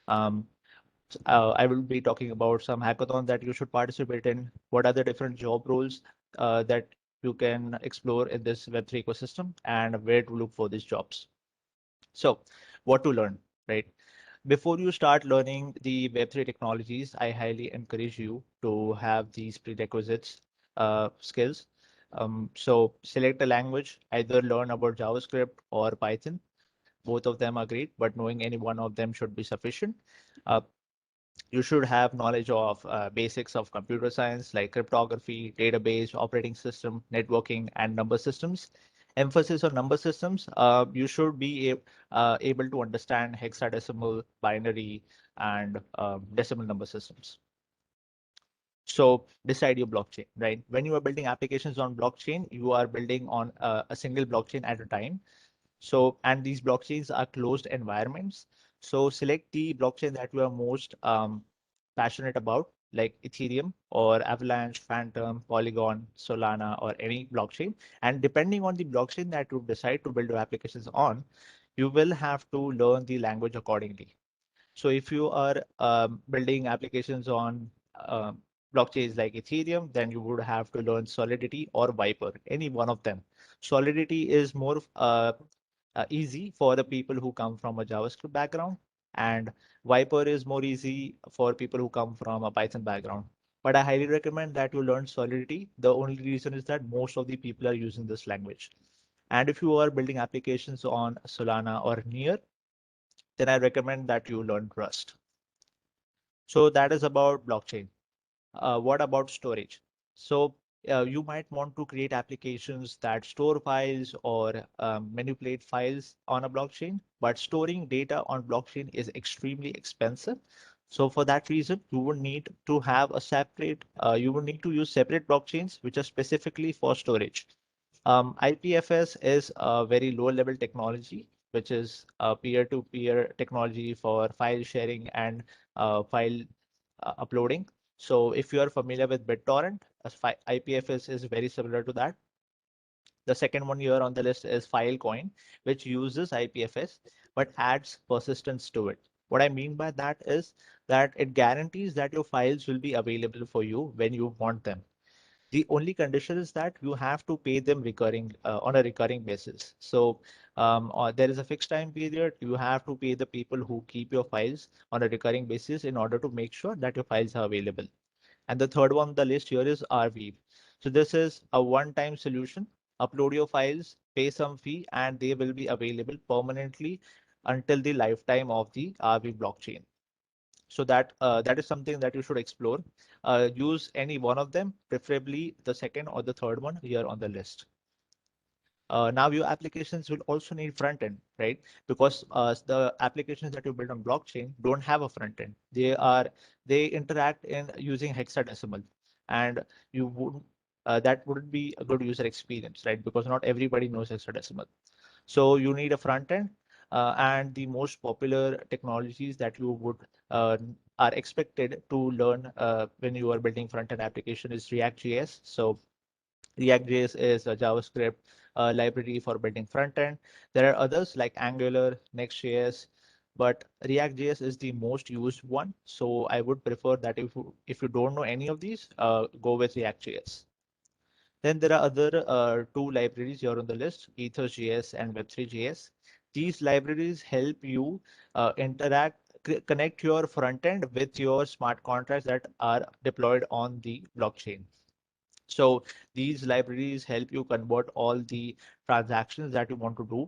Um, I will be talking about some hackathons that you should participate in. What are the different job roles that you can explore in this Web3 ecosystem, and where to look for these jobs. So, what to learn, right? Before you start learning the Web3 technologies, I highly encourage you to have these prerequisites skills. So select a language, either learn about JavaScript or Python. Both of them are great, but knowing any one of them should be sufficient. Uh, you should have knowledge of basics of computer science like cryptography, database, operating system, networking, and number systems. Emphasis on number systems. You should be able to understand hexadecimal, binary, and decimal number systems. So decide your blockchain, right? When you are building applications on blockchain, you are building on a single blockchain at a time. So, and these blockchains are closed environments. So select the blockchain that you are most passionate about, like Ethereum or Avalanche, Phantom, Polygon, Solana, or any blockchain. And depending on the blockchain that you decide to build your applications on, you will have to learn the language accordingly. So if you are building applications on blockchains like Ethereum, then you would have to learn Solidity or Viper, any one of them. Solidity is more easy for the people who come from a JavaScript background, and Viper is more easy for people who come from a Python background. But I highly recommend that you learn Solidity. The only reason is that most of the people are using this language. And if you are building applications on Solana or Near, then I recommend that you learn Rust. So that is about blockchain. What about storage? So you might want to create applications that store files or manipulate files on a blockchain, but storing data on blockchain is extremely expensive. So for that reason, you would need to have a separate, you would need to use separate blockchains which are specifically for storage. IPFS is a very low level technology, which is a peer-to-peer technology for file sharing and file uploading. So if you are familiar with BitTorrent, IPFS is very similar to that. The second one here on the list is Filecoin, which uses IPFS but adds persistence to it. What I mean by that is that it guarantees that your files will be available for you when you want them. The only condition is that you have to pay them recurring on a recurring basis. So there is a fixed time period. You have to pay the people who keep your files on a recurring basis in order to make sure that your files are available. And the third one on the list here is Rweave. So this is a one-time solution. Upload your files, pay some fee, and they will be available permanently until the lifetime of the Rweave blockchain. So that is something that you should explore. Use any one of them, preferably the second or the third one here on the list. Now your applications will also need front end, right? Because the applications that you build on blockchain don't have a front end. They interact in using hexadecimal, and you wouldn't that wouldn't be a good user experience, right? Because not everybody knows hexadecimal. So you need a front end, and the most popular technologies that you would are expected to learn when you are building front end application is React.js. So React.js is a JavaScript library for building front end. There are others like Angular, Next.js, but React.js is the most used one. So I would prefer that if you don't know any of these, go with React.js. Then there are other two libraries here on the list, Ethers.js and Web3.js. These libraries help you connect your front end with your smart contracts that are deployed on the blockchain. So these libraries help you convert all the transactions that you want to do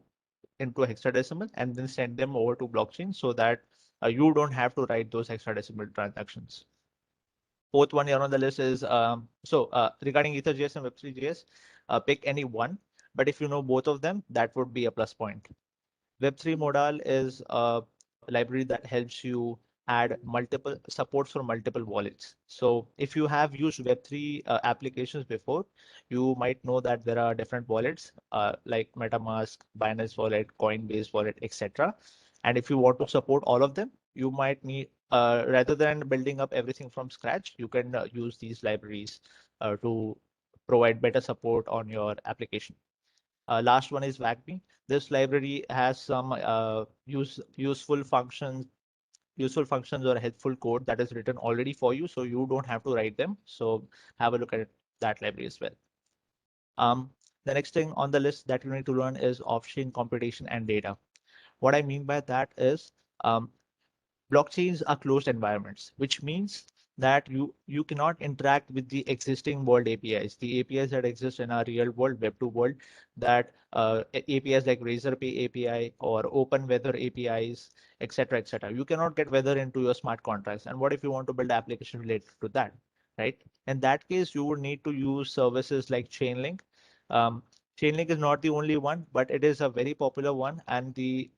into hexadecimal and then send them over to blockchain so that you don't have to write those hexadecimal transactions. Fourth one here on the list is regarding Ether.js and Web3.js, pick any one. But if you know both of them, that would be a plus point. Web3 modal is a library that helps you add multiple supports for multiple wallets. So if you have used Web3 applications before, you might know that there are different wallets like MetaMask, Binance Wallet, Coinbase Wallet, etc. And if you want to support all of them, you might need, rather than building up everything from scratch, you can use these libraries to provide better support on your application. Last one is WACB. This library has some useful functions useful functions or helpful code that is written already for you, so you don't have to write them. So have a look at that library as well. The next thing on the list that you need to learn is off-chain computation and data. What I mean by that is um, blockchains are closed environments, which means that you cannot interact with the existing world APIs, the APIs that exist in our real world Web2 world, that APIs like Razorpay API or Open Weather APIs, etc., etc. You cannot get weather into your smart contracts. And what if you want to build application related to that, right? In that case, you would need to use services like Chainlink. Um, Chainlink is not the only one, but it is a very popular one, and the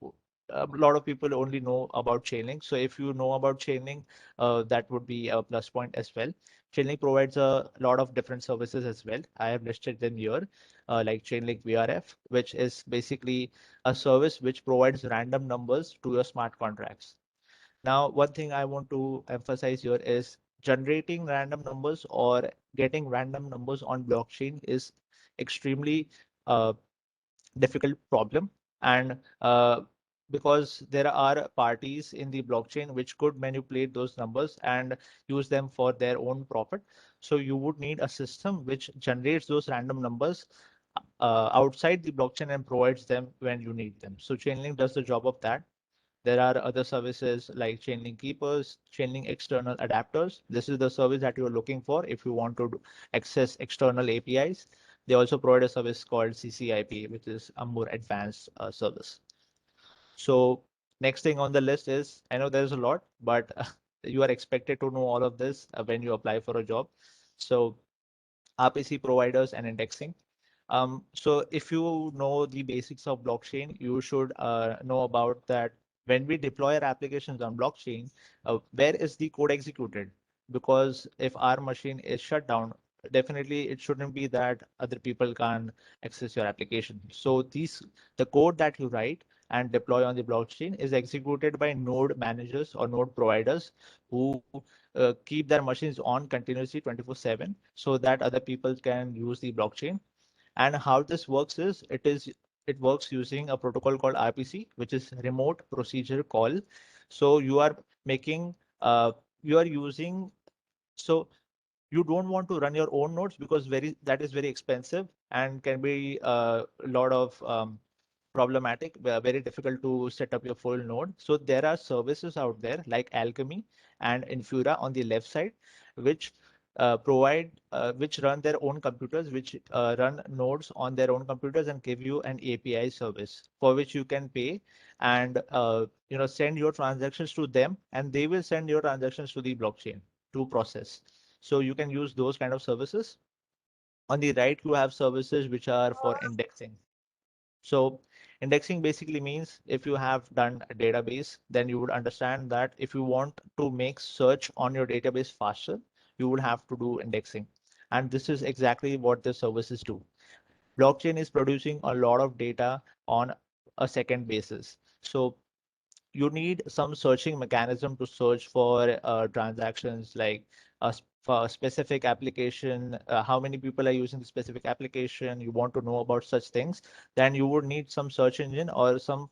a lot of people only know about Chainlink. So if you know about Chainlink, that would be a plus point as well. Chainlink provides a lot of different services as well. I have listed them here, like Chainlink VRF, which is basically a service which provides random numbers to your smart contracts. Now, one thing I want to emphasize here is generating random numbers or getting random numbers on blockchain is extremely uh, difficult problem, and because there are parties in the blockchain which could manipulate those numbers and use them for their own profit. So you would need a system which generates those random numbers outside the blockchain and provides them when you need them. So Chainlink does the job of that. There are other services like Chainlink Keepers, Chainlink External Adapters. This is the service that you're looking for if you want to access external APIs. They also provide a service called CCIP, which is a more advanced service. So next thing on the list is, I know there's a lot, but you are expected to know all of this when you apply for a job. So RPC providers and indexing. So if you know the basics of blockchain, you should know about that when we deploy our applications on blockchain, where is the code executed? Because if our machine is shut down, definitely it shouldn't be that other people can access your application. So the code that you write and deploy on the blockchain is executed by node managers or node providers who keep their machines on continuously 24/7 so that other people can use the blockchain. And how this works is it works using a protocol called RPC, which is remote procedure call. So making you are using so you don't want to run your own nodes because that is very expensive and can be a lot of problematic, very difficult to set up your full node. So there are services out there like Alchemy and Infura on the left side, which which run their own computers, which run nodes on their own computers and give you an API service for which you can pay and send your transactions to them, and they will send your transactions to the blockchain to process. So you can use those kind of services. On the right, you have services which are for indexing. So indexing basically means if you have done a database, then you would understand that if you want to make search on your database faster, you would have to do indexing. And this is exactly what the services do. Blockchain is producing a lot of data on a second basis. So you need some searching mechanism to search for transactions like for a specific application, how many people are using the specific application, you want to know about such things, then you would need some search engine or some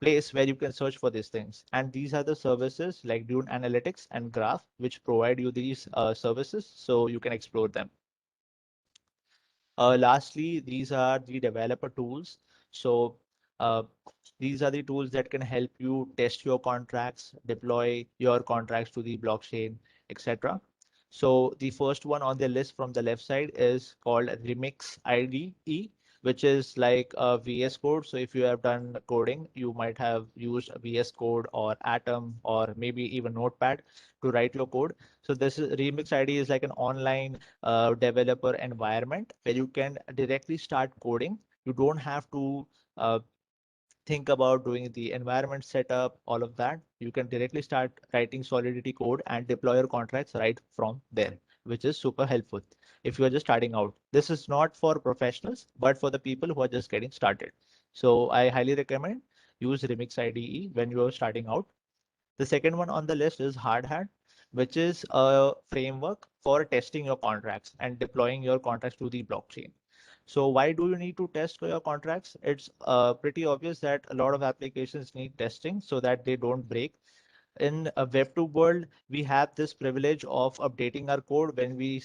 place where you can search for these things. And these are the services like Dune Analytics and Graph, which provide you these services so you can explore them. Lastly, these are the developer tools. So uh, these are the tools that can help you test your contracts, deploy your contracts to the blockchain, etc. So the first one on the list from the left side is called Remix IDE, which is like a VS Code. So if you have done coding, you might have used VS Code or Atom or maybe even Notepad to write your code. So this is Remix IDE is like an online developer environment where you can directly start coding. You don't have to think about doing the environment setup, all of that. You can directly start writing Solidity code and deploy your contracts right from there, which is super helpful if you are just starting out. This is not for professionals, but for the people who are just getting started. So I highly recommend use Remix IDE when you are starting out. The second one on the list is Hard Hat, which is a framework for testing your contracts and deploying your contracts to the blockchain. So why do you need to test your contracts? It's pretty obvious that a lot of applications need testing so that they don't break. in a Web2 world, we have this privilege of updating our code when we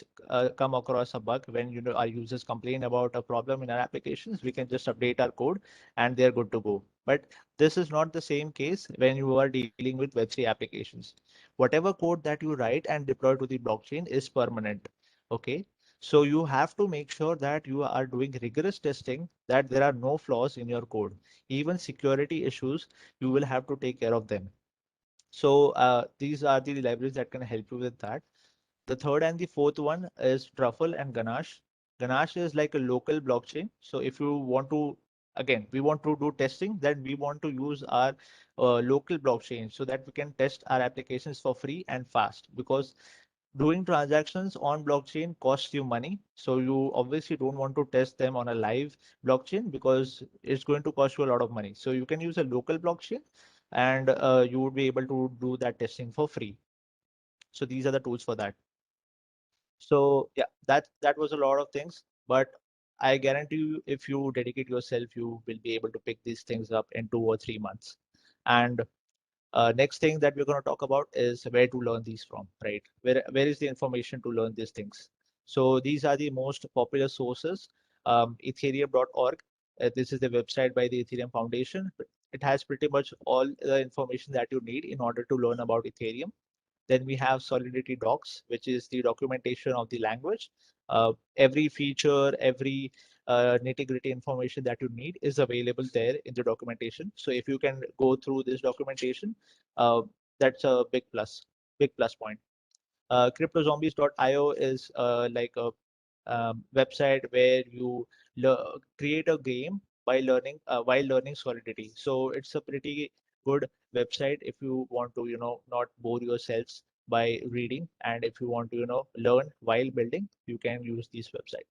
come across a bug. When our users complain about a problem in our applications, we can just update our code and they're good to go. But this is not the same case when you are dealing with Web3 applications. Whatever code that you write and deploy to the blockchain is permanent. Okay. So you have to make sure that you are doing rigorous testing, that there are no flaws in your code. Even security issues, you will have to take care of them. So these are the libraries that can help you with that. The third and the fourth one is Truffle and Ganache. Ganache is like a local blockchain. So if you want to, again, we want to do testing, then we want to use our local blockchain so that we can test our applications for free and fast, because doing transactions on blockchain costs you money. So you obviously don't want to test them on a live blockchain because it's going to cost you a lot of money. So you can use a local blockchain and you would be able to do that testing for free. So these are the tools for that. So yeah, that was a lot of things, but I guarantee you, if you dedicate yourself, you will be able to pick these things up in 2 or 3 months. And next thing that we're going to talk about is where to learn these from, right? Where is the information to learn these things? So these are the most popular sources. Ethereum.org. This is the website by the Ethereum Foundation. It has pretty much all the information that you need in order to learn about Ethereum. Then we have Solidity Docs, which is the documentation of the language. Every feature, every nitty-gritty information that you need is available there in the documentation. So if you can go through this documentation, uh, that's a big plus point. CryptoZombies.io is like a website where you create a game by learning while learning Solidity. So it's a pretty good website if you want to, not bore yourselves by reading, and if you want to, learn while building, you can use this website.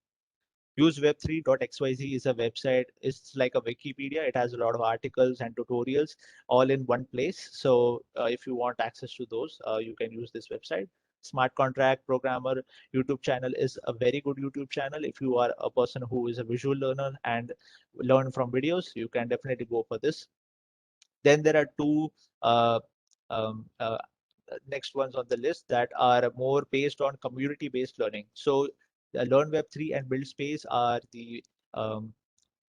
Use web3.xyz is a website. It's like a Wikipedia. It has a lot of articles and tutorials all in one place. So if you want access to those, you can use this website. Smart Contract Programmer YouTube channel is a very good YouTube channel. If you are a person who is a visual learner and learn from videos, you can definitely go for this. Then there are two uh, um, uh, next ones on the list that are more based on community-based learning. So Learn Web3 and Build Space are the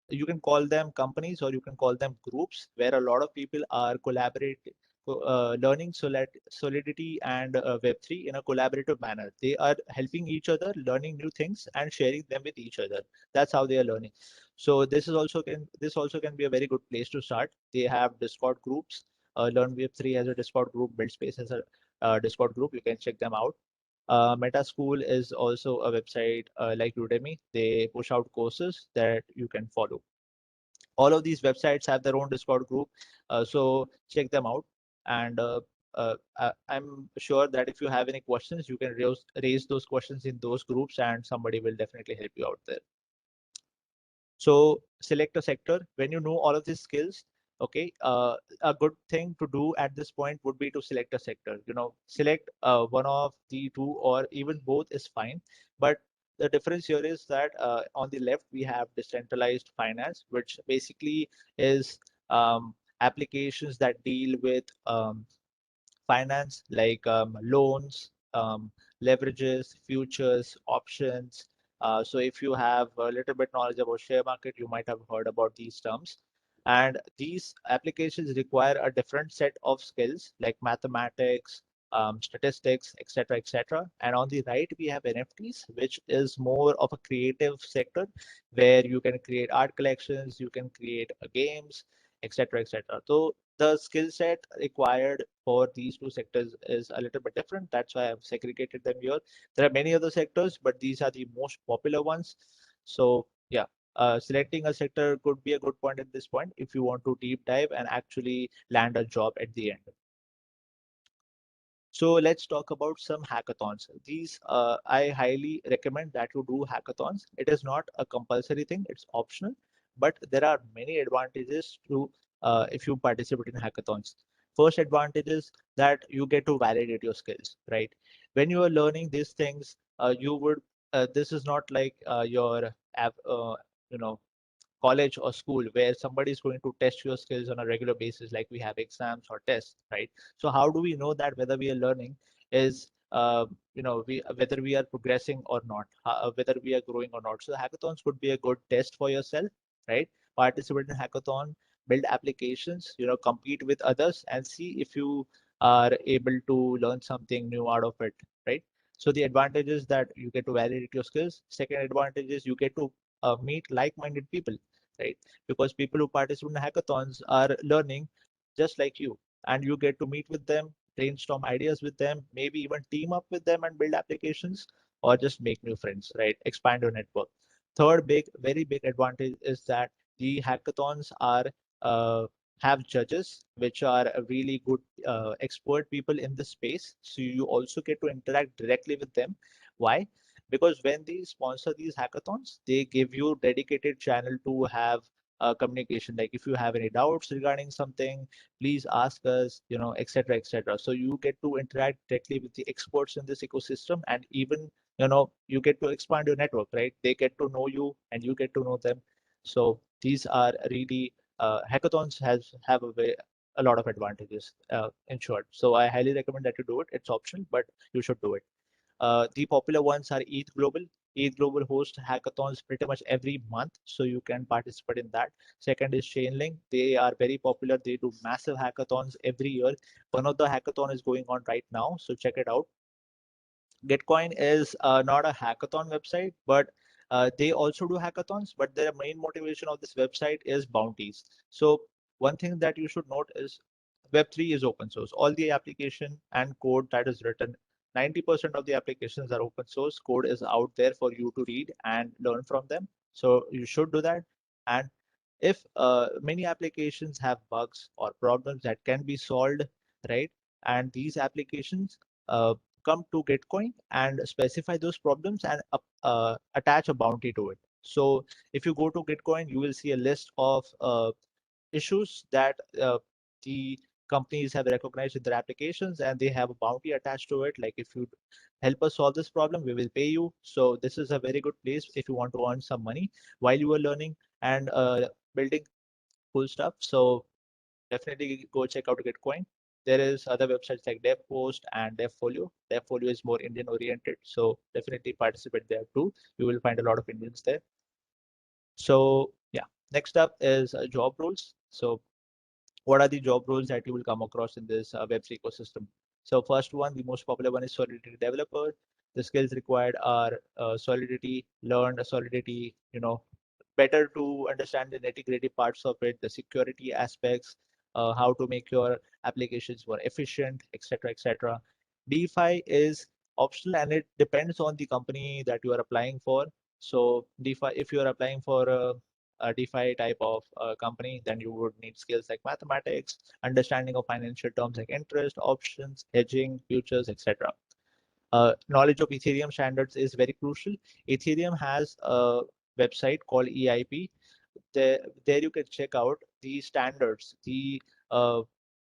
you can call them companies or you can call them groups where a lot of people are collaborating, learning Solidity and Web3 in a collaborative manner. They are helping each other, learning new things and sharing them with each other. That's how they are learning. So this also can be a very good place to start. They have Discord groups. Learn Web3 has a Discord group. Build Space has a Discord group. You can check them out. Meta School is also a website like Udemy. They push out courses that you can follow. All of these websites have their own Discord group, so check them out. And I'm sure that if you have any questions, you can raise those questions in those groups, and somebody will definitely help you out there. So select a sector. When you know all of these skills, okay, a good thing to do at this point would be to select a sector. Select one of the two or even both is fine. But the difference here is that on the left, we have decentralized finance, which basically is applications that deal with finance like loans, leverages, futures, options. So if you have a little bit knowledge about share market, you might have heard about these terms. And these applications require a different set of skills like mathematics, statistics, etc., etc. And on the right, we have NFTs, which is more of a creative sector where you can create art collections, you can create games, etc., etc. So the skill set required for these two sectors is a little bit different. That's why I've segregated them here. There are many other sectors, but these are the most popular ones. So yeah, selecting a sector could be a good point at this point if you want to deep dive and actually land a job at the end. So let's talk about some hackathons. These I highly recommend that you do hackathons. It is not a compulsory thing; it's optional, but there are many advantages to if you participate in hackathons. First advantage is that you get to validate your skills, right? When you are learning these things, you would. This is not like your, you know, college or school where somebody is going to test your skills on a regular basis, like we have exams or tests, right? So how do we know that whether we are learning is whether we are progressing or not, whether we are growing or not? So hackathons could be a good test for yourself, right? Participate in hackathon, build applications, compete with others, and see if you are able to learn something new out of it, right? So the advantage is that you get to validate your skills. Second advantage is you get to meet like-minded people, right? Because people who participate in hackathons are learning just like you, and you get to meet with them, brainstorm ideas with them, maybe even team up with them and build applications, or just make new friends, right? Expand your network. Third very big advantage is that the hackathons are uh, have judges which are a really good expert people in the space. So you also get to interact directly with them. Why? Because when they sponsor these hackathons, they give you dedicated channel to have communication. Like if you have any doubts regarding something, please ask us, etc., etc. So you get to interact directly with the experts in this ecosystem, and even you get to expand your network, right? They get to know you, and you get to know them. So these are really hackathons have a lot of advantages, in short. So I highly recommend that you do it. It's optional, but you should do it. The popular ones are ETH Global. ETH Global hosts hackathons pretty much every month, so you can participate in that. Second is Chainlink. They are very popular. They do massive hackathons every year. One of the hackathon is going on right now, so check it out. Gitcoin is not a hackathon website, but they also do hackathons, but their main motivation of this website is bounties. So one thing that you should note is Web3 is open source. All the application and code that is written, 90% of the applications are open source. Code is out there for you to read and learn from them. So you should do that. And if many applications have bugs or problems that can be solved, right? And these applications come to Gitcoin and specify those problems and attach a bounty to it. So if you go to Gitcoin, you will see a list of issues that the companies have recognized in their applications, and they have a bounty attached to it. Like if you help us solve this problem, we will pay you. So this is a very good place if you want to earn some money while you are learning and building cool stuff. So definitely go check out Gitcoin. There is other websites like DevPost and DevFolio. DevFolio is more Indian oriented, so definitely participate there too. You will find a lot of Indians there. So yeah, next up is job roles. So what are the job roles that you will come across in this Web3 ecosystem? So first one, the most popular one is Solidity Developer. The skills required are Solidity, learn Solidity, better to understand the nitty-gritty parts of it, the security aspects, how to make your applications more efficient, etc., etc. DeFi is optional, and it depends on the company that you are applying for. So DeFi, if you are applying for a DeFi type of company, then you would need skills like mathematics, understanding of financial terms like interest, options, hedging, futures, etc. Knowledge of Ethereum standards is very crucial. Ethereum has a website called EIP. There you can check out the standards, the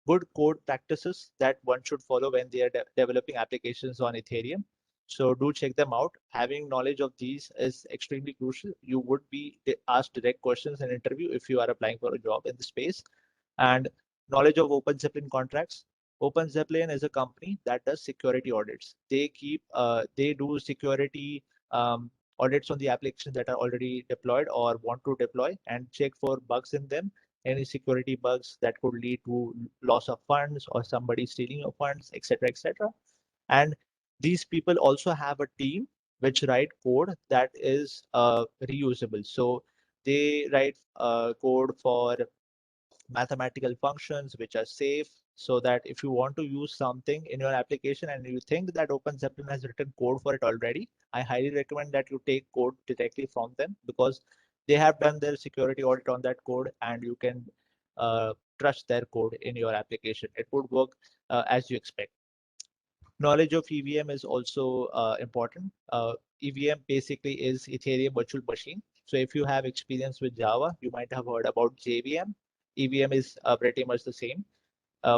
good code practices that one should follow when they are developing applications on Ethereum. So do check them out. Having knowledge of these is extremely crucial. You would be asked direct questions in interview if you are applying for a job in the space. And knowledge of Open Zeppelin contracts. Open Zeppelin is a company that does security audits. They do security audits on the applications that are already deployed or want to deploy, and check for bugs in them, any security bugs that could lead to loss of funds or somebody stealing your funds, etc., etc. And these people also have a team which write code that is reusable. So they write code for mathematical functions which are safe, so that if you want to use something in your application and you think that OpenZeppelin has written code for it already, I highly recommend that you take code directly from them, because they have done their security audit on that code, and you can trust their code in your application. It would work as you expect. Knowledge of EVM is also important. EVM basically is Ethereum virtual machine. So if you have experience with Java, you might have heard about JVM. EVM is pretty much the same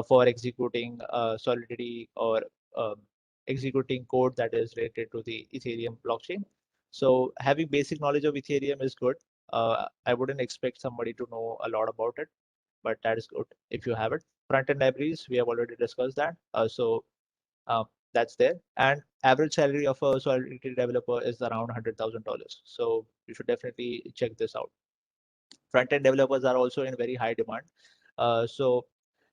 for executing Solidity or um, executing code that is related to the Ethereum blockchain. So having basic knowledge of Ethereum is good. I wouldn't expect somebody to know a lot about it, but that is good if you have it. Front-end libraries, we have already discussed that. Um, that's there. And average salary of a Solidity developer is around $100,000. So you should definitely check this out. Front-end developers are also in very high demand. So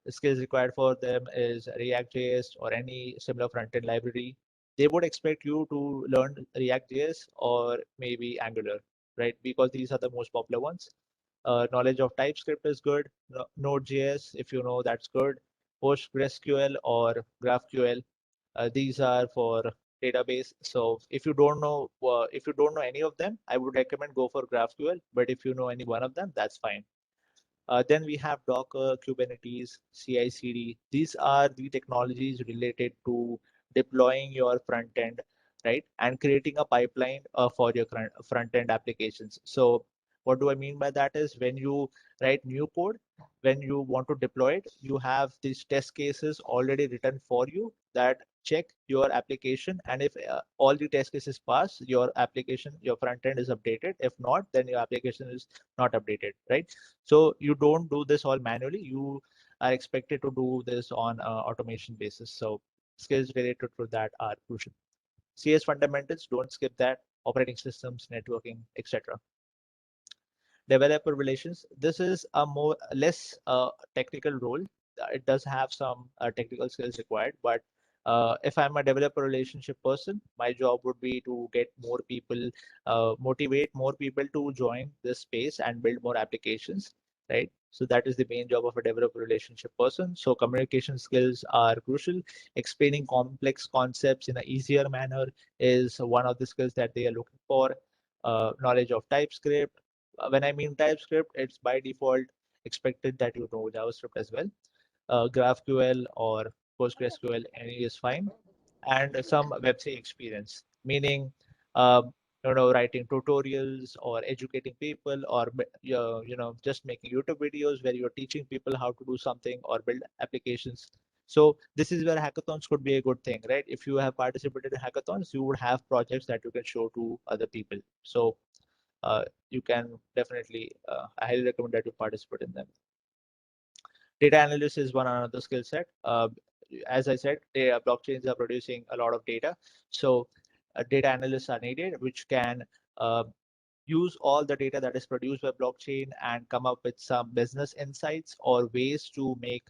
the skills required for them is React.js or any similar front-end library. They would expect you to learn React.js or maybe Angular, right? Because these are the most popular ones. Knowledge of TypeScript is good. Node.js, if you know, that's good. PostgreSQL or GraphQL, these are for database. So if you don't know any of them, I would recommend go for GraphQL. But if you know any one of them, that's fine. Then we have Docker, Kubernetes, CI/CD. These are the technologies related to deploying your front end, right? And creating a pipeline for your front end applications. So what do I mean by that is when you write new code, when you want to deploy it, you have these test cases already written for you that check your application. And if all the test cases pass, your application, your front end is updated. If not, then your application is not updated, right? So you don't do this all manually. You are expected to do this on automation basis. So skills related to that are crucial. CS fundamentals, don't skip that. Operating systems, networking, etc. Developer relations, this is a more less technical role. It does have some technical skills required, but if I'm a developer relationship person, my job would be to get more people, motivate more people to join this space and build more applications, right? So that is the main job of a developer relationship person. So communication skills are crucial. Explaining complex concepts in an easier manner is one of the skills that they are looking for. Knowledge of TypeScript. When I mean TypeScript, it's by default expected that you know JavaScript as well. GraphQL or PostgreSQL, any is fine. And some Web3 experience, meaning writing tutorials or educating people or just making YouTube videos where you're teaching people how to do something or build applications. So this is where hackathons could be a good thing, right? If you have participated in hackathons, you would have projects that you can show to other people. So you can definitely, I highly recommend that you participate in them. Data analysis is one another skill set. As I said, blockchains are producing a lot of data. So data analysts are needed, which can uh, use all the data that is produced by blockchain and come up with some business insights or ways to make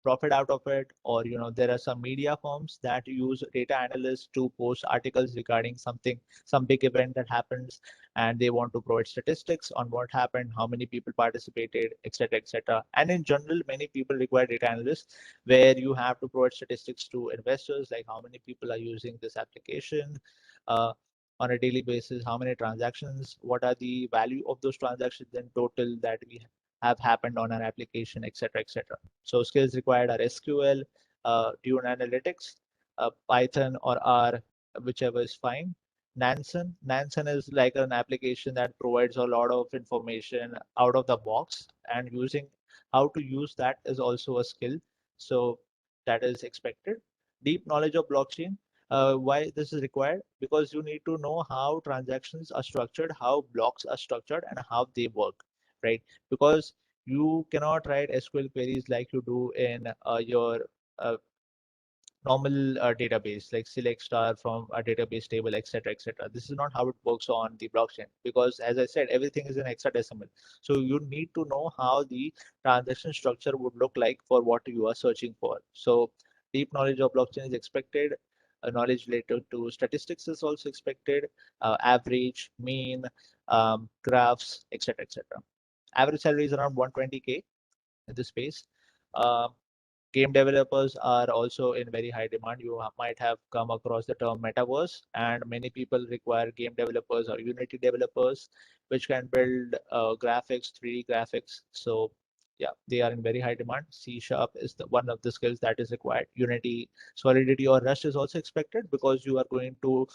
profit out of it. Or there are some media firms that use data analysts to post articles regarding some big event that happens, and they want to provide statistics on what happened, how many people participated, etc., etc. And in general, many people require data analysts, where you have to provide statistics to investors, like how many people are using this application on a daily basis, how many transactions, what are the value of those transactions in total that we have happened on our application, etc., etc. So skills required are SQL, Dune Analytics, Python or R, whichever is fine. Nansen is like an application that provides a lot of information out of the box, and using how to use that is also a skill. So that is expected. Deep knowledge of blockchain. Why this is required? Because you need to know how transactions are structured, how blocks are structured, and how they work, right? Because you cannot write SQL queries like you do in your uh, normal database, like select star from a database table, etc., etc. This is not how it works on the blockchain, because as I said, everything is in hexadecimal. So you need to know how the transaction structure would look like for what you are searching for. So deep knowledge of blockchain is expected. Knowledge related to statistics is also expected. Average, mean, graphs, etc., etc. Average salary is around 120K in this space. Uh, Game developers are also in very high demand. You might have come across the term metaverse, and many people require game developers or Unity developers, which can build graphics, 3D graphics. So yeah, they are in very high demand. C Sharp is one of the skills that is required. Unity, Solidity, or Rust is also expected, because you are going to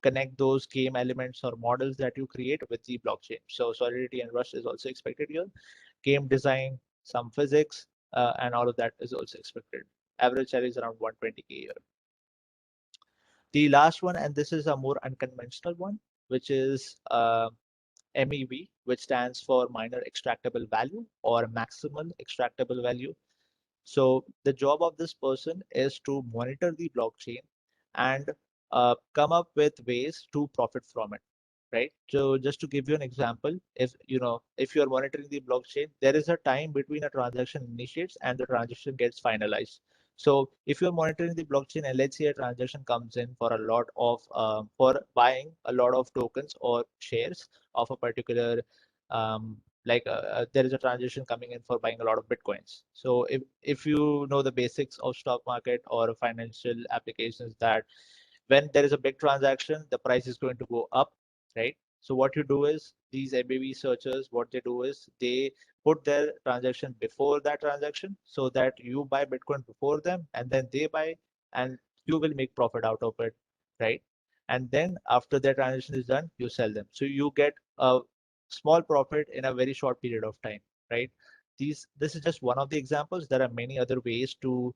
connect those game elements or models that you create with the blockchain. So Solidity and Rust is also expected here. Game design, some physics, and all of that is also expected. Average salary is around 120K a year. The last one, and this is a more unconventional one, which is MEV, which stands for minor extractable value or maximal extractable value. So the job of this person is to monitor the blockchain and come up with ways to profit from it, right? So just to give you an example, if you're monitoring the blockchain, there is a time between a transaction initiates and the transaction gets finalized. So if you're monitoring the blockchain and let's say a transaction comes in for a lot of for buying a lot of tokens or shares of a particular there is a transaction coming in for buying a lot of bitcoins. So if you know the basics of stock market or financial applications, that when there is a big transaction, the price is going to go up, right? So what you do is these MBB searchers, what they do is they put their transaction before that transaction so that you buy Bitcoin before them and then they buy and you will make profit out of it, right? And then after the transaction is done, you sell them. So you get a small profit in a very short period of time, right? This is just one of the examples. There are many other ways to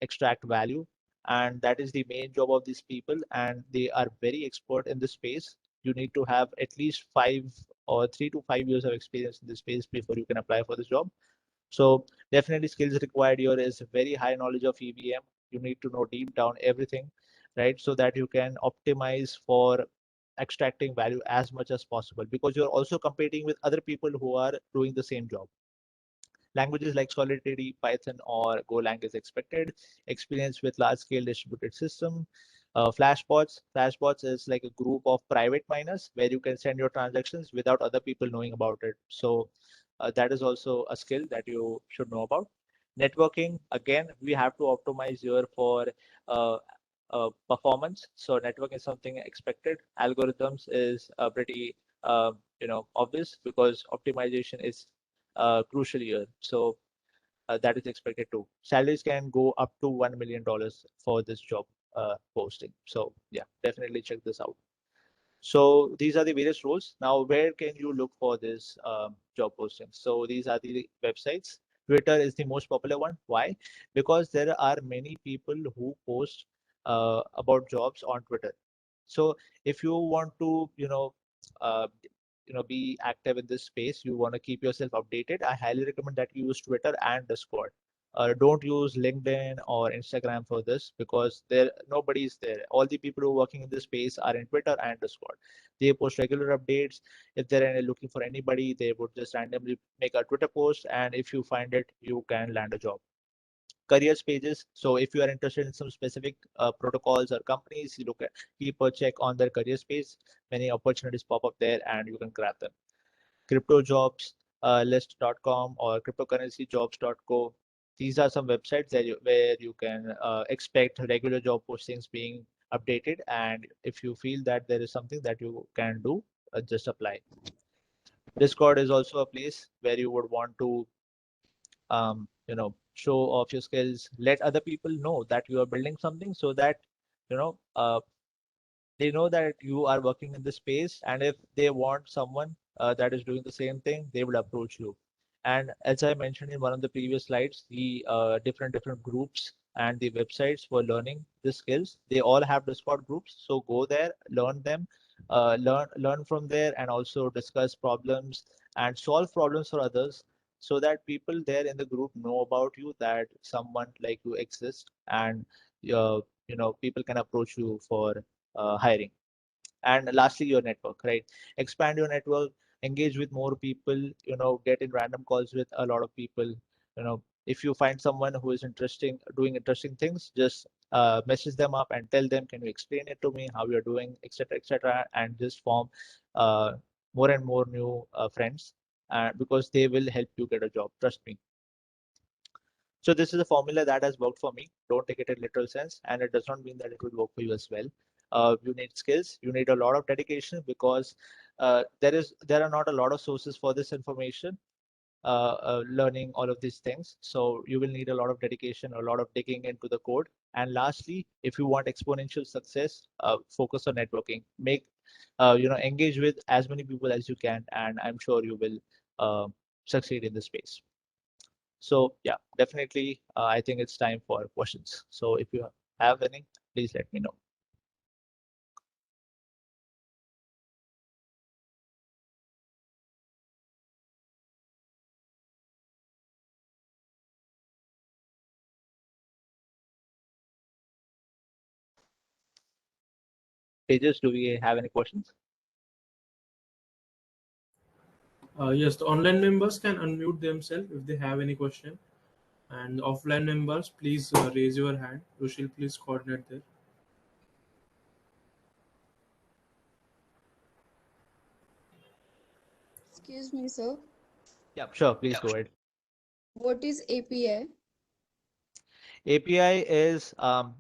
extract value, and that is the main job of these people, and they are very expert in this space. You need to have at least 3 to 5 years of experience in this space before you can apply for this job. So definitely skills required here is very high knowledge of EVM. You need to know deep down everything, right? So that you can optimize for extracting value as much as possible, because you're also competing with other people who are doing the same job. Languages like Solidity, Python, or Golang is expected. Experience with large-scale distributed system. Flashbots is like a group of private miners where you can send your transactions without other people knowing about it. So that is also a skill that you should know about. Networking, again, we have to optimize here for uh, performance. So network is something expected. Algorithms is pretty obvious, because optimization is crucial here. So that is expected too. Salaries can go up to $1 million for this job posting. So yeah, definitely check this out. So these are the various roles. Now, where can you look for this job postings? So these are the websites. Twitter is the most popular one. Why? Because there are many people who post about jobs on Twitter. So if you want to, uh, be active in this space, you want to keep yourself updated, I highly recommend that you use Twitter and Discord. Don't use LinkedIn or Instagram for this, because there nobody is there. All the people who are working in this space are in Twitter and Discord. They post regular updates. If they're looking for anybody, they would just randomly make a Twitter post, and if you find it, you can land a job. Careers pages. So if you are interested in some specific protocols or companies, you keep a check on their careers page. Many opportunities pop up there and you can grab them. Crypto jobs list.com or cryptocurrencyjobs.co. These are some websites where you can expect regular job postings being updated, and if you feel that there is something that you can do, just apply. Discord is also a place where you would want to show off your skills, let other people know that you are building something, so that you know they know that you are working in the space, and if they want someone that is doing the same thing, they will approach you. And as I mentioned in one of the previous slides, the different groups and the websites for learning the skills, they all have Discord groups. So go there, learn them, learn from there, and also discuss problems and solve problems for others, so that people there in the group know about you, that someone like you exists, and people can approach you for hiring. And lastly, your network, right? Expand your network, engage with more people, get in random calls with a lot of people. If you find someone who is doing interesting things, just message them up and tell them, can you explain it to me, how you're doing, etc., etc., and just form uh, more and more new friends, because they will help you get a job, trust me. So this is a formula that has worked for me. Don't take it in literal sense, and it does not mean that it will work for you as well. You need skills. You need a lot of dedication, because there are not a lot of sources for this information. Learning all of these things. So you will need a lot of dedication, a lot of digging into the code. And lastly, if you want exponential success, focus on networking. Engage with as many people as you can, and I'm sure you will succeed in this space. So yeah, definitely, I think it's time for questions. So if you have any, please let me know. Tejas, do we have any questions? Yes, the online members can unmute themselves if they have any question. And offline members, please raise your hand. Rushil, please coordinate there. Excuse me, sir. Yeah, sure. Please go ahead. What is API? API is,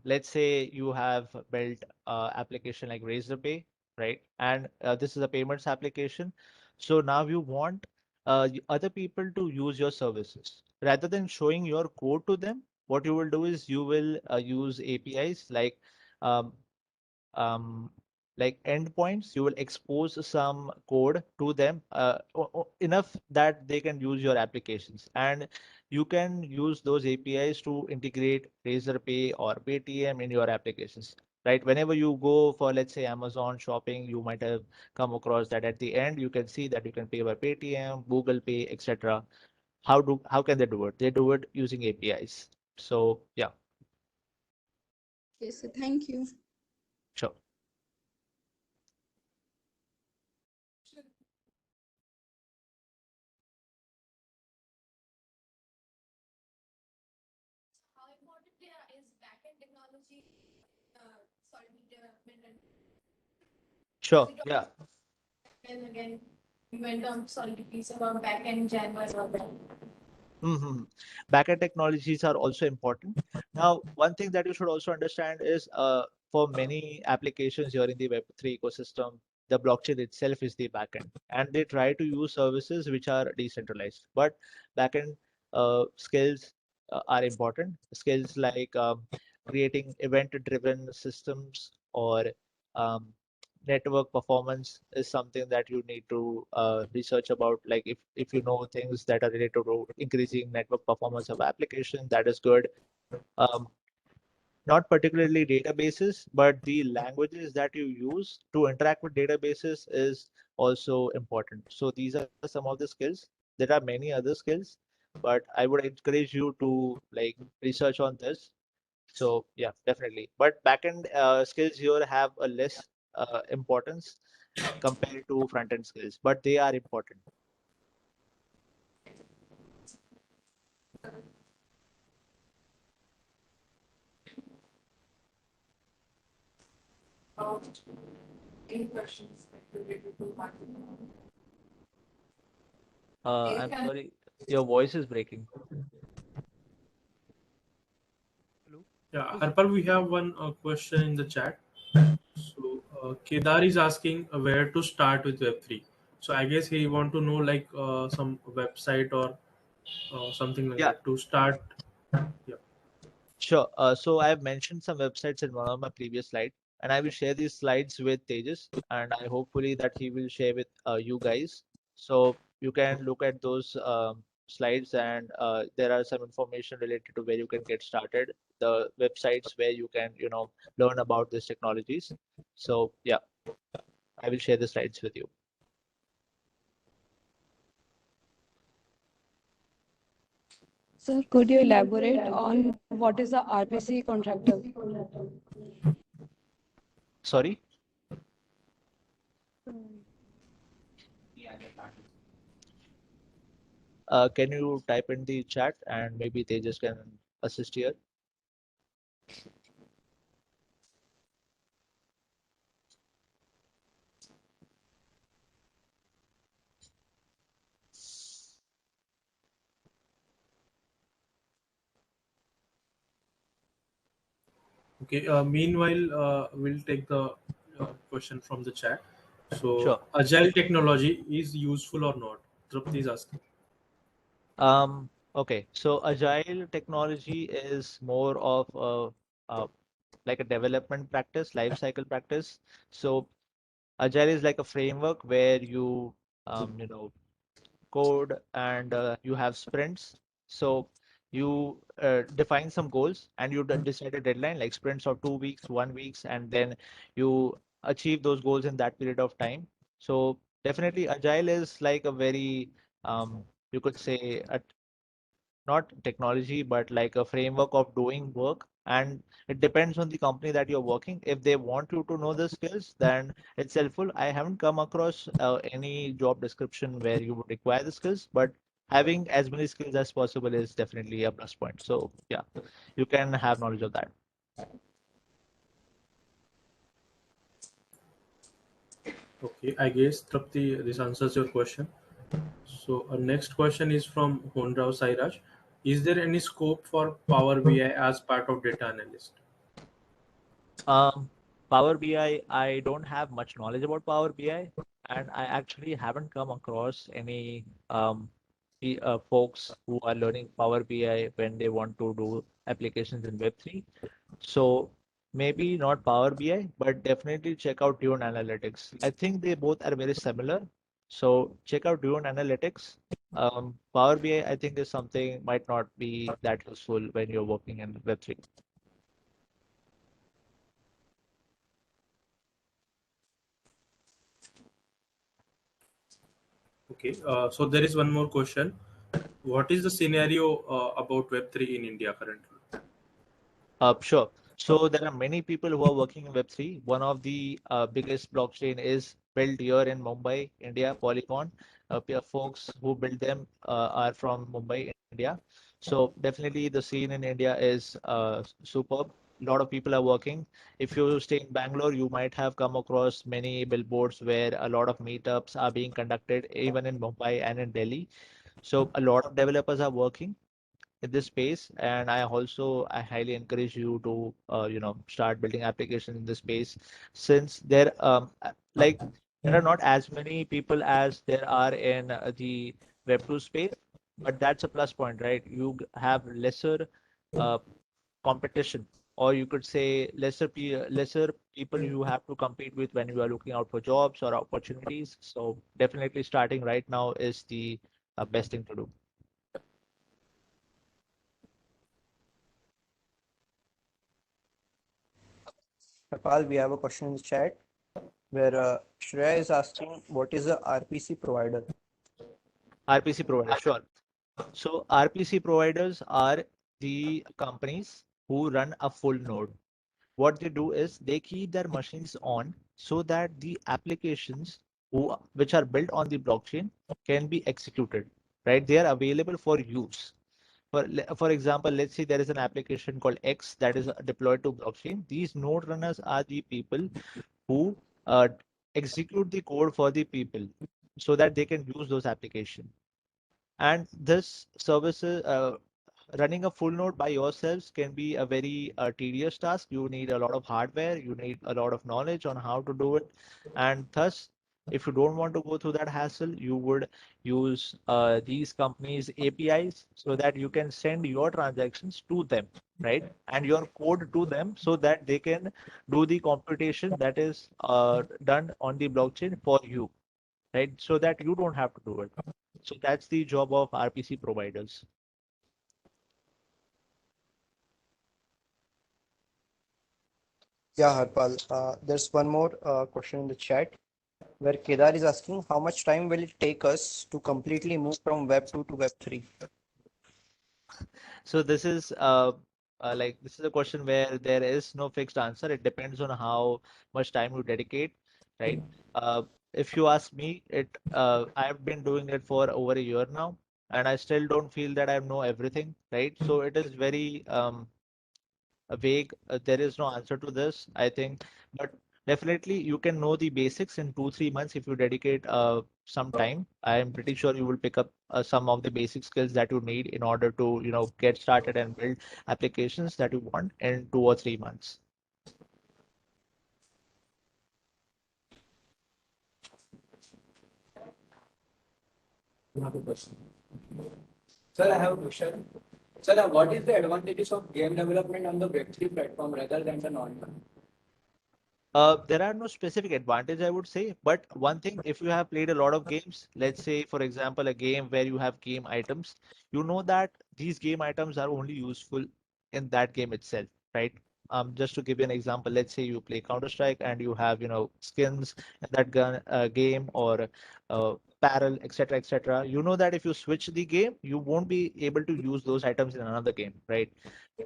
let's say you have built application like Razorpay, right? And this is a payments application. So now you want other people to use your services. Rather than showing your code to them, what you will do is you will use APIs um, um, like endpoints. You will expose some code to them enough that they can use your applications, and you can use those APIs to integrate Razorpay or Paytm in your applications. Right? Whenever you go for, let's say, Amazon shopping, you might have come across that at the end you can see that you can pay by Paytm, Google Pay, etc. How can they do it? They do it using APIs. So yeah, Okay, so thank you. sure. How important is backend technology, solidity development, Sure. Yeah. and again, you went on solidity about backend Java as well. Hmm. Backend technologies are also important. Now, one thing that you should also understand is for many applications here in the Web3 ecosystem, the blockchain itself is the backend, and they try to use services which are decentralized. But backend skills are important. Skills like creating event-driven systems or um, network performance is something that you need to research about. Like if you know things that are related to increasing network performance of application, that is good. Um, Not particularly databases, but the languages that you use to interact with databases is also important. So these are some of the skills. There are many other skills, but I would encourage you to like research on this. So yeah, definitely. But backend skills here have a less importance compared to front-end skills, but they are important. Any questions related to marketing? I'm sorry, your voice is breaking. Hello? Yeah, Harpal, we have one question in the chat. So Kedar is asking where to start with Web3. So I guess he want to know like some website or something like Yeah, that to start. Yeah. sure. So I've mentioned some websites in one of my previous slides, and I will share these slides with Tejas, and I hopefully that he will share with you guys. So you can look at those slides, and there are some information related to where you can get started, the websites where you can, learn about these technologies. So yeah, I will share the slides with you. Sir, could you elaborate on what is the RPC contractor? Sorry. Can you type in the chat and maybe Tejas can assist here? Okay. Meanwhile, we'll take the question from the chat. So, Sure. agile technology is useful or not? Trupti is asking. Okay. So agile technology is more of like a development practice, life cycle practice. So agile is like a framework where you, code and you have sprints. So you define some goals and you decide a deadline like sprints of 2 weeks, 1 weeks, and then you achieve those goals in that period of time. So definitely agile is like a very, you could say, not technology, but like a framework of doing work. And it depends on the company that you're working. If they want you to know the skills, then it's helpful. I haven't come across any job description where you would require the skills, but having as many skills as possible is definitely a plus point. So yeah, you can have knowledge of that. Okay, I guess Trapti, this answers your question. So our next question is from Honrao Sairaj. Is there any scope for Power BI as part of data analyst? Um, Power BI, I don't have much knowledge about Power BI, and I actually haven't come across any folks who are learning Power BI when they want to do applications in Web3. So maybe not Power BI, but definitely check out Dune Analytics. I think they both are very similar. So check out Dune Analytics. Power BI, I think is something might not be that useful when you're working in Web3. Okay, so there is one more question. What is the scenario about Web3 in India currently? Sure. So there are many people who are working in Web3. One of the biggest blockchain is built here in Mumbai, India, Polygon. Folks who build them are from Mumbai, India. So definitely the scene in India is superb. A lot of people are working. If you stay in Bangalore, you might have come across many billboards where a lot of meetups are being conducted, even in Mumbai and in Delhi. So a lot of developers are working in this space, and I highly encourage you to start building applications in this space, since like there are not as many people as there are in the Web2 space, but that's a plus point, right? Have lesser uh, competition, or you could say lesser people you have to compete with when you are looking out for jobs or opportunities. So definitely starting right now is the best thing to do. Harpal, we have a question in the chat where Shreya is asking, what is a RPC provider? RPC provider, sure. So RPC providers are the companies who run a full node. What they do is they keep their machines on so that the applications which are built on the blockchain can be executed, right? They are available for use. For example, let's say there is an application called X that is deployed to blockchain. These node runners are the people who uh, execute the code for the people so that they can use those applications. And this services, running a full node by yourselves can be a very tedious task. You need a lot of hardware, you need a lot of knowledge on how to do it. And thus, if you don't want to go through that hassle, you would use these companies' APIs so that you can send your transactions to them, right? And your code to them so that they can do the computation that is done on the blockchain for you, right? So that you don't have to do it. So that's the job of RPC providers. Yeah, Harpal, there's one more question in the chat where Kedar is asking, how much time will it take us to completely move from Web 2 to Web 3? So this is a question where there is no fixed answer. It depends on how much time you dedicate, right? Uh, if you ask me, I've been doing it for over a year now, and I still don't feel that I know everything, right? So it is very vague. There is no answer to this, I think, but definitely you can know the basics in 2-3 months if you dedicate some time. I am pretty sure you will pick up some of the basic skills that you need in order to, get started and build applications that you want in 2 or 3 months. Sir, I have a question. Sir, what is the advantages of game development on the Web3 platform rather than the non-one? There are no specific advantage, I would say, but one thing, if you have played a lot of games, let's say, for example, a game where you have game items, you know that these game items are only useful in that game itself, right? Just to give you an example, let's say you play Counter-Strike and you have, skins in that gun game, or apparel, etc., etc. You know that if you switch the game, you won't be able to use those items in another game, right?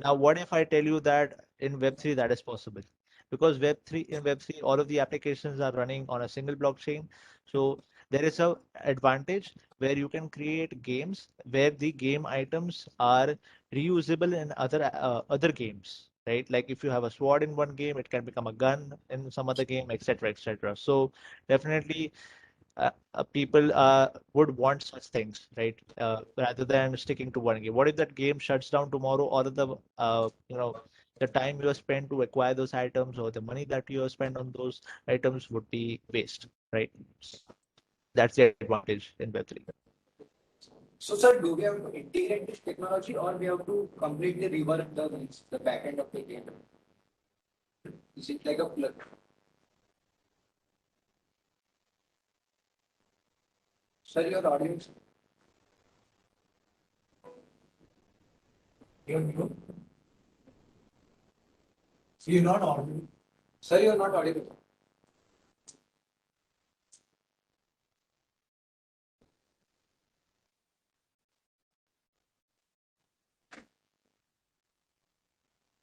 Now, what if I tell you that in Web3 that is possible? Because Web3, all of the applications are running on a single blockchain. So there is a advantage where you can create games where the game items are reusable in other games, right? Like if you have a sword in one game, it can become a gun in some other game, etc., etc. So definitely people would want such things, right? Rather than sticking to one game. What if that game shuts down tomorrow? All of the the time you have spent to acquire those items or the money that you have spent on those items would be waste, right? That's the advantage in Web3. So, sir, do we have to integrate this technology or we have to completely rework the back end of the game? Is it like a plug? Sir, your audience. You're not audible. Sir, you're not audible.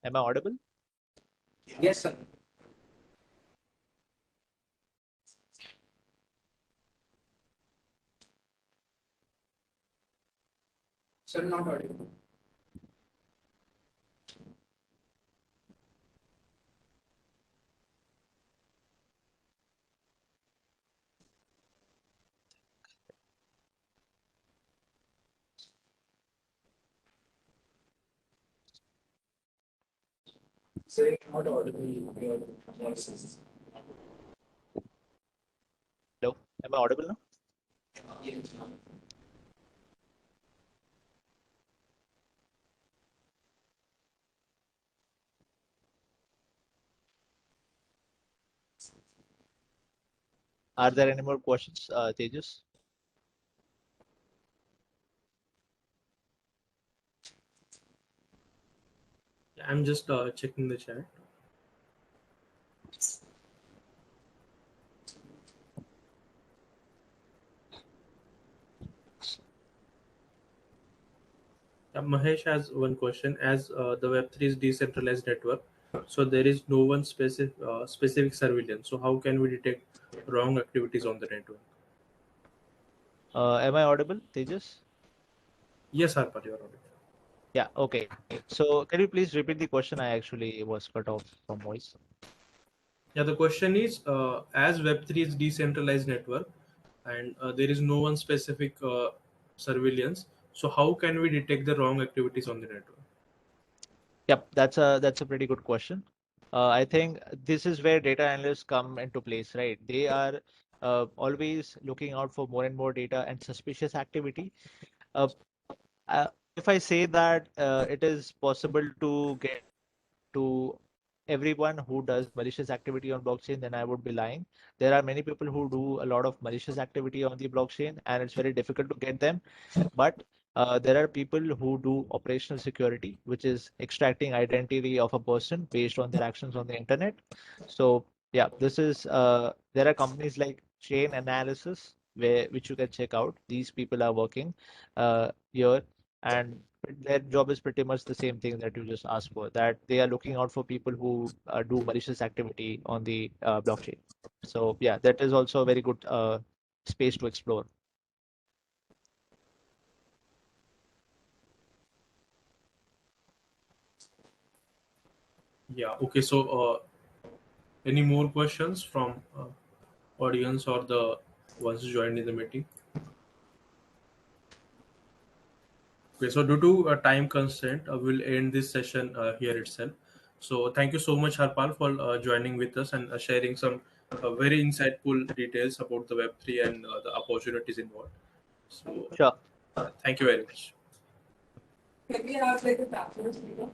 Am I audible? Yes, sir. Sir, not audible. Sir, not audible. Your voice is. Hello? Am I audible now? Yes. Are there any more questions, Tejas? I'm just checking the chat. Mahesh has one question. As the Web3 is decentralized network, so there is no one specific surveillance. So how can we detect wrong activities on the network? Am I audible, Tejas? Yes, Harpal, you're audible. Yeah, okay. So can you please repeat the question? I actually was cut off from voice. Yeah, the question is, as Web3 is decentralized network and there is no one specific surveillance, so how can we detect the wrong activities on the network? Yep, that's a pretty good question. I think this is where data analysts come into place, right? They are always looking out for more and more data and suspicious activity. Uh, if I say that it is possible to get to everyone who does malicious activity on blockchain, then I would be lying. There are many people who do a lot of malicious activity on the blockchain, and it's very difficult to get them. But there are people who do operational security, which is extracting identity of a person based on their actions on the internet. So yeah, this is there are companies like Chain Analysis where which you can check out. These people are working here, and their job is pretty much the same thing that you just asked for, that they are looking out for people who do malicious activity on the blockchain. So yeah, that is also a very good space to explore. Yeah, okay. So any more questions from audience or the ones who joined in the meeting? Okay, so due to a time constraint, we'll end this session here itself. So thank you so much, Harpal, for joining with us and sharing some very insightful details about the Web3 and the opportunities involved. So Sure. thank you very much. Can we have like a bachelor's degree?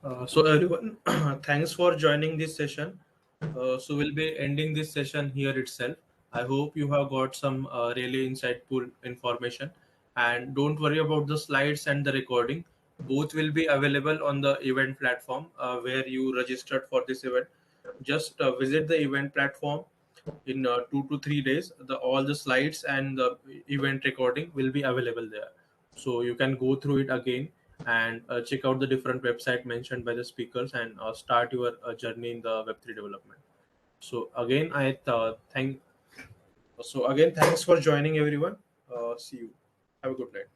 So everyone, thanks for joining this session. So we'll be ending this session here itself. I hope you have got some really insightful information. And don't worry about the slides and the recording. Both will be available on the event platform where you registered for this event. Just visit the event platform in 2 to 3 days. All the slides and the event recording will be available there, so you can go through it again and check out the different website mentioned by the speakers and start your journey in the web3 development. So again I thank so again thanks for joining everyone. See you. Have a good night.